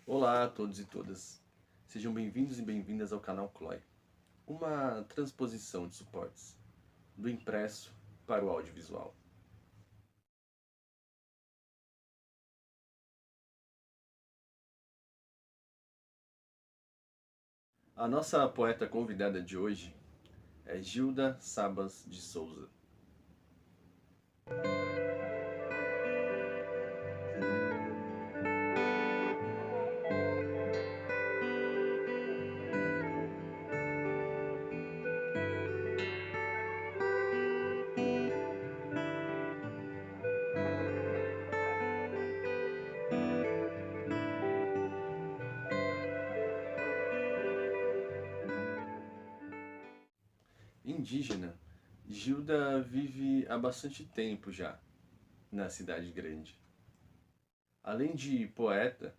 Olá a todos e todas, sejam bem-vindos e bem-vindas ao canal Cloy, uma transposição de suportes do impresso para o audiovisual. A nossa poeta convidada de hoje é Gilda Sabas de Souza. Indígena, Gilda vive há bastante tempo já na cidade grande. Além de poeta,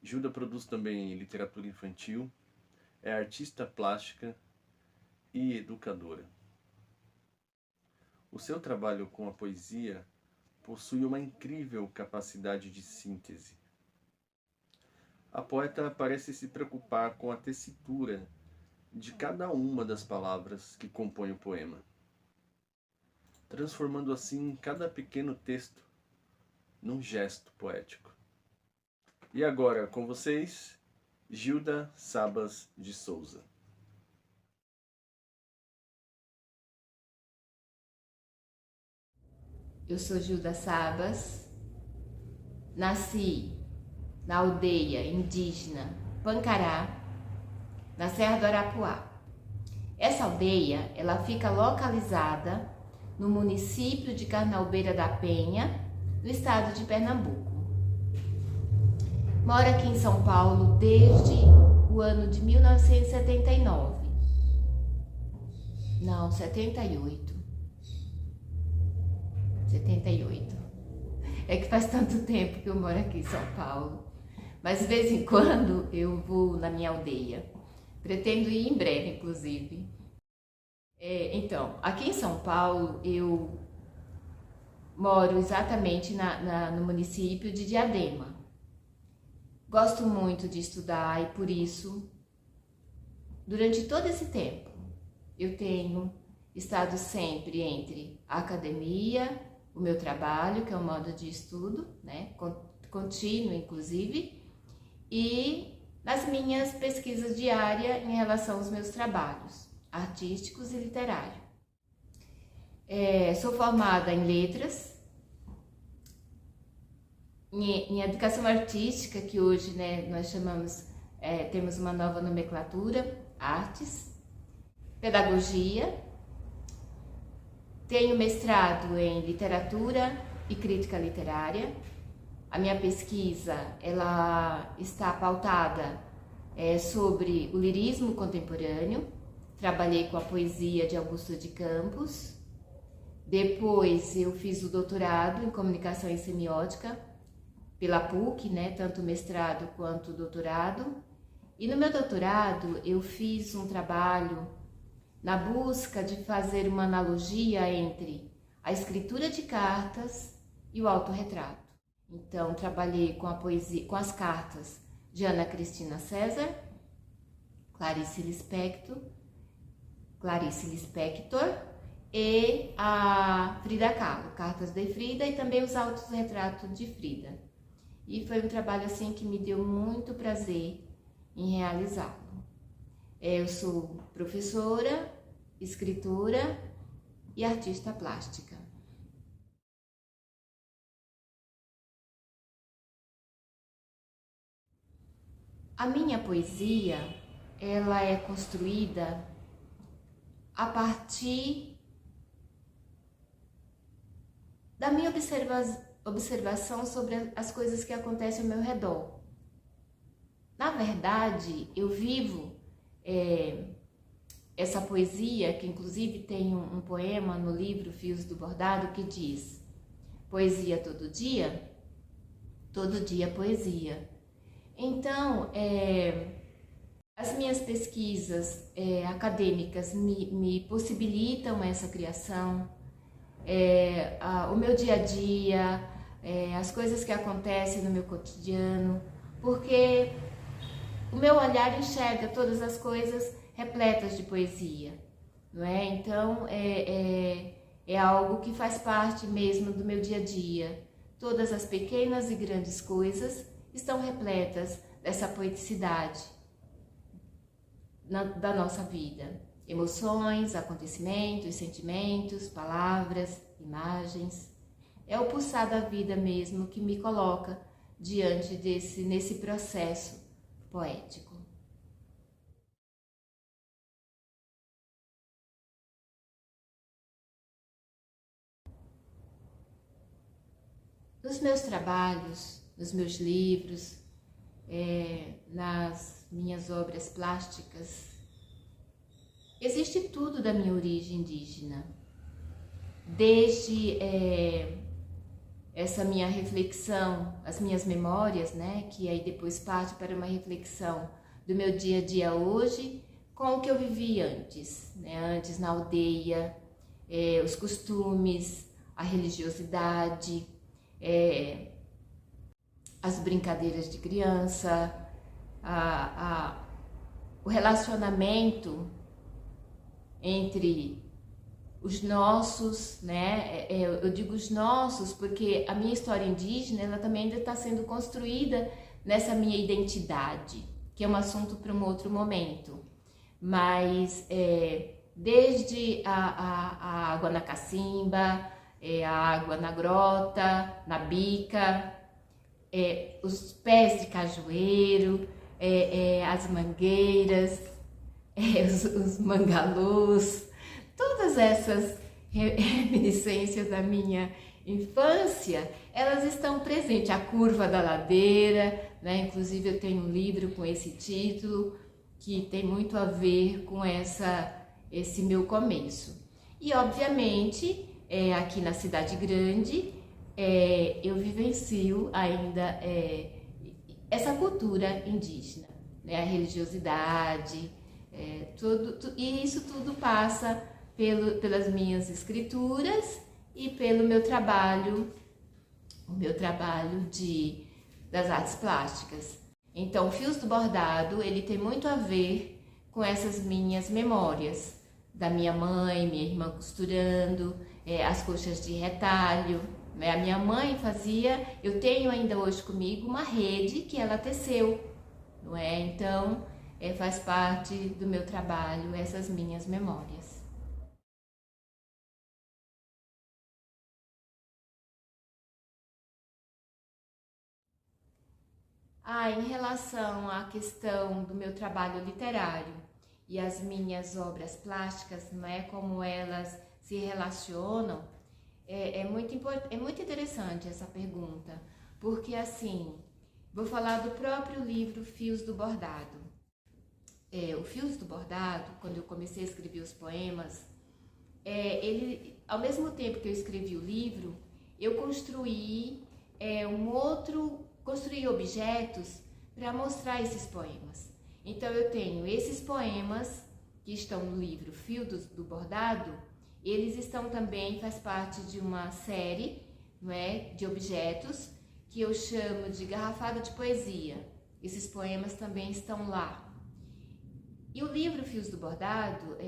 Gilda produz também literatura infantil, é artista plástica e educadora. O seu trabalho com a poesia possui uma incrível capacidade de síntese. A poeta parece se preocupar com a tessitura de cada uma das palavras que compõem o poema, transformando assim cada pequeno texto num gesto poético. E agora com vocês, Gilda Sabas de Souza. Eu sou Gilda Sabas, nasci na aldeia indígena Pancará, na Serra do Arapuá. Essa aldeia, ela fica localizada no município de Carnalbeira da Penha, no estado de Pernambuco. Moro aqui em São Paulo desde o ano de 1979. Não, 78. 78. É que faz tanto tempo que eu moro aqui em São Paulo. Mas de vez em quando eu vou na minha aldeia. Pretendo ir em breve, inclusive. Então, aqui em São Paulo, eu moro exatamente no município de Diadema. Gosto muito de estudar e, por isso, durante todo esse tempo, eu tenho estado sempre entre a academia, o meu trabalho, que é um modo de estudo, né, contínuo, inclusive, e nas minhas pesquisas diárias em relação aos meus trabalhos artísticos e literários. Sou formada em letras, em educação artística, que hoje, né, nós chamamos, temos uma nova nomenclatura, artes, pedagogia. Tenho mestrado em literatura e crítica literária. A minha pesquisa, ela está pautada sobre o lirismo contemporâneo. Trabalhei com a poesia de Augusto de Campos. Depois eu fiz o doutorado em comunicação e semiótica pela PUC, né, tanto o mestrado quanto o doutorado. E no meu doutorado eu fiz um trabalho na busca de fazer uma analogia entre a escritura de cartas e o autorretrato. Então, trabalhei com a poesia, com as cartas de Ana Cristina César, Clarice Lispector e a Frida Kahlo, Cartas de Frida, e também os autorretratos de Frida. E foi um trabalho assim que me deu muito prazer em realizá-lo. Eu sou professora, escritora e artista plástica. A minha poesia, ela é construída a partir da minha observação sobre as coisas que acontecem ao meu redor. Na verdade, eu vivo essa poesia, que inclusive tem um poema no livro Fios do Bordado que diz: poesia todo dia poesia. Então, as minhas pesquisas acadêmicas me possibilitam essa criação. o meu dia a dia, as coisas que acontecem no meu cotidiano, porque o meu olhar enxerga todas as coisas repletas de poesia, não é? Então, é algo que faz parte mesmo do meu dia a dia. Todas as pequenas e grandes coisas estão repletas dessa poeticidade da nossa vida. Emoções, acontecimentos, sentimentos, palavras, imagens. É o pulsar da vida mesmo que me coloca diante nesse processo poético. Nos meus trabalhos, nos meus livros, nas minhas obras plásticas, existe tudo da minha origem indígena. Desde essa minha reflexão, as minhas memórias, né, que aí depois parte para uma reflexão do meu dia a dia hoje, com o que eu vivi antes, né, antes na aldeia, os costumes, a religiosidade, as brincadeiras de criança, o relacionamento entre os nossos, né? Eu digo os nossos porque a minha história indígena, ela também ainda está sendo construída nessa minha identidade, que é um assunto para um outro momento. Mas desde a água na cacimba, a água na grota, na bica, os pés de cajueiro, as mangueiras, os mangalôs, todas essas reminiscências da minha infância, elas estão presentes. A curva da ladeira, né? Inclusive eu tenho um livro com esse título, que tem muito a ver com esse meu começo. E obviamente, aqui na cidade grande, eu vivencio ainda essa cultura indígena, né? A religiosidade, e isso tudo passa pelas minhas escrituras e pelo meu trabalho, o meu trabalho das artes plásticas. Então, Fios do Bordado, ele tem muito a ver com essas minhas memórias da minha mãe, minha irmã costurando, as coxas de retalho. A minha mãe fazia, eu tenho ainda hoje comigo uma rede que ela teceu, não é? Então, faz parte do meu trabalho essas minhas memórias. Em relação à questão do meu trabalho literário e as minhas obras plásticas, não é, como elas se relacionam, é muito interessante essa pergunta, porque assim, vou falar do próprio livro Fios do Bordado. O Fios do Bordado, quando eu comecei a escrever os poemas, ao mesmo tempo que eu escrevi o livro, eu construí construí objetos para mostrar esses poemas. Então eu tenho esses poemas que estão no livro Fio do Bordado, eles estão também, faz parte de uma série, não é, de objetos que eu chamo de garrafada de poesia. Esses poemas também estão lá. E o livro Fios do Bordado,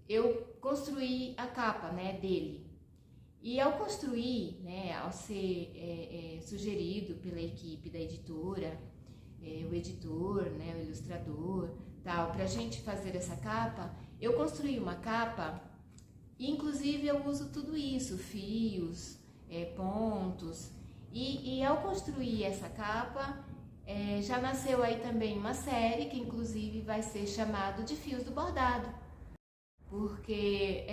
eu construí a capa, né, dele. E ao construir, né, ao ser sugerido pela equipe da editora, o editor, né, o ilustrador, tal, para a gente fazer essa capa, eu construí uma capa e inclusive eu uso tudo isso, fios, pontos, e ao construir essa capa, já nasceu aí também uma série que inclusive vai ser chamado de Fios do Bordado, porque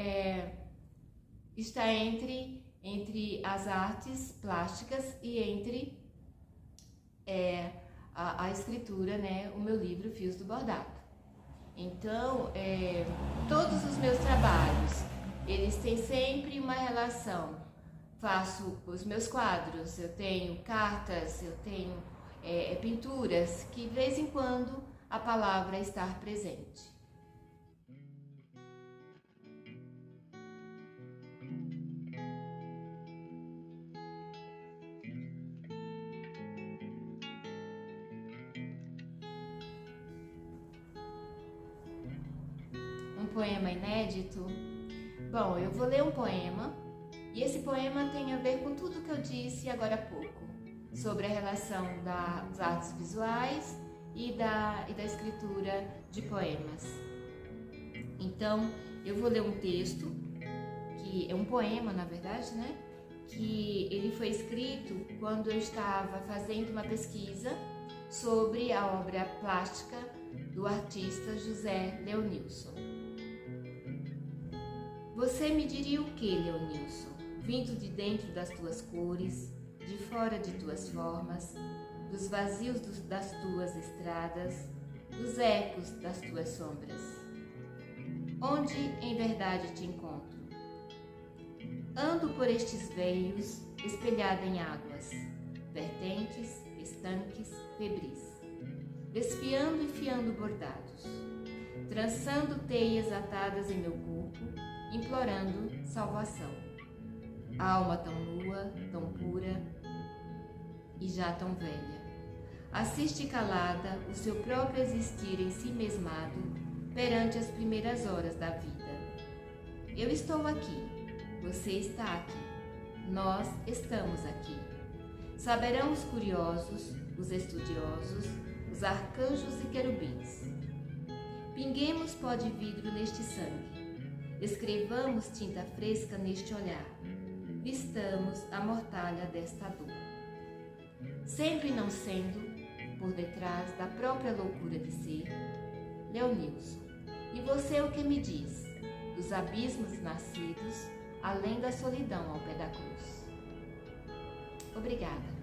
está entre as artes plásticas e entre a escritura, né, o meu livro Fios do Bordado. Então, todos os meus trabalhos, eles têm sempre uma relação. Faço os meus quadros, eu tenho cartas, eu tenho pinturas, que de vez em quando a palavra está presente. poema inédito? Bom, eu vou ler um poema e esse poema tem a ver com tudo que eu disse agora há pouco, sobre a relação das artes visuais e da escritura de poemas. Então, eu vou ler um texto, que é um poema, na verdade, né? Que ele foi escrito quando eu estava fazendo uma pesquisa sobre a obra plástica do artista José Leonilson. Você me diria o que, Leonilson, vindo de dentro das tuas cores, de fora de tuas formas, dos vazios das tuas estradas, dos ecos das tuas sombras? Onde em verdade te encontro? Ando por estes veios, espelhada em águas, vertentes, estanques, febris, desfiando e fiando bordados, trançando teias atadas em meu corpo, implorando salvação. Alma tão nua, tão pura e já tão velha, assiste calada o seu próprio existir em si mesmado perante as primeiras horas da vida. Eu estou aqui, você está aqui, nós estamos aqui. Saberão os curiosos, os estudiosos, os arcanjos e querubins. Pinguemos pó de vidro neste sangue, escrevamos tinta fresca neste olhar, vistamos a mortalha desta dor. Sempre não sendo, por detrás da própria loucura de ser, Leonilson. E você o que me diz? Dos abismos nascidos, além da solidão ao pé da cruz. Obrigada.